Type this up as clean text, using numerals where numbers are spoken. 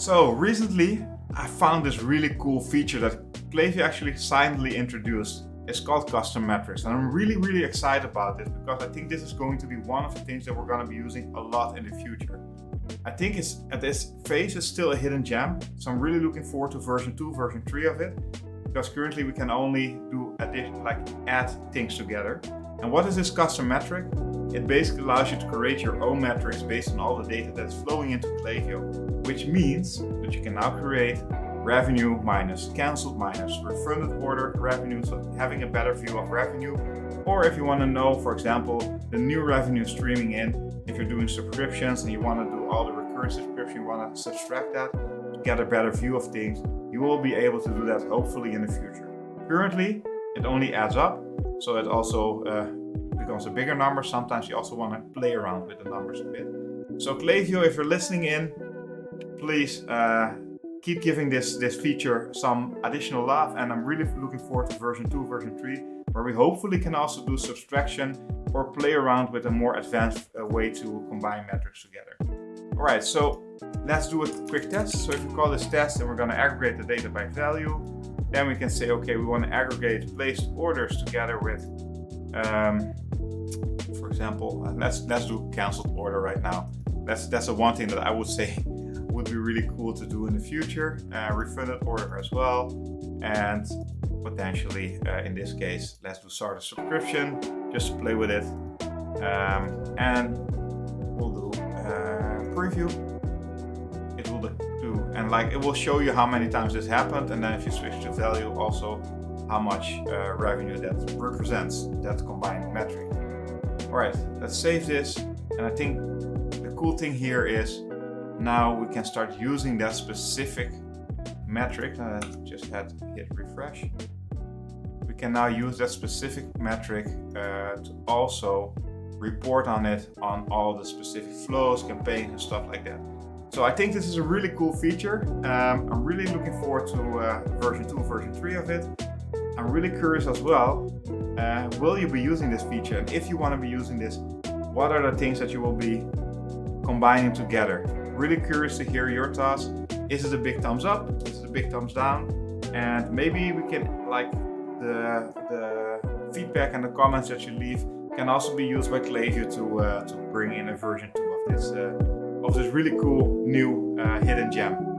So recently I found this really cool feature that Klaviyo actually silently introduced. It's called custom metrics, and I'm really excited about this because I think this is going to be one of the things that we're going to be using a lot in the future. I think it's at this phase it's still a hidden gem, so I'm really looking forward to version 2, version 3 of it, because currently we can only do addition, like add things together. And what is this custom metric? It basically allows you to create your own metrics based on all the data that's flowing into Klaviyo, which means that you can now create revenue minus cancelled minus refunded order revenue, so having a better view of revenue. Or if you want to know, for example, the new revenue streaming in, if you're doing subscriptions and you want to do all the recurring subscription, you want to subtract that to get a better view of things, you will be able to do that hopefully in the future. Currently, it only adds up, so it also becomes a bigger number. Sometimes you also want to play around with the numbers a bit. So Klaviyo, if you're listening in, please keep giving this feature some additional love, and I'm really looking forward to version 2, version 3, where we hopefully can also do subtraction or play around with a more advanced way to combine metrics together. Alright, so let's do a quick test. So if we call this test and we're going to aggregate the data by value, then we can say, okay, we want to aggregate placed orders together with, for example, let's do cancelled order right now. That's the one thing that I would say would be really cool to do in the future. Refunded order as well, and potentially in this case, let's do start a subscription just to play with it, and we'll do preview. It will do, and like it will show you how many times this happened, and then if you switch to value, also how much revenue that represents, that combined metric. All right, let's save this, and I think the cool thing here is now we can start using that specific metric. Just had to hit refresh. We can now use that specific metric to also report on it on all the specific flows, campaigns, and stuff like that. So I think this is a really cool feature. I'm really looking forward to version 2, version 3 of it. I'm really curious as well, will you be using this feature? And if you want to be using this, what are the things that you will be combining together? Really curious to hear your thoughts. Is it a big thumbs up? Is it a big thumbs down? And maybe we can, like, the feedback and the comments that you leave can also be used by Klaviyo to bring in a version 2 of this really cool new hidden gem.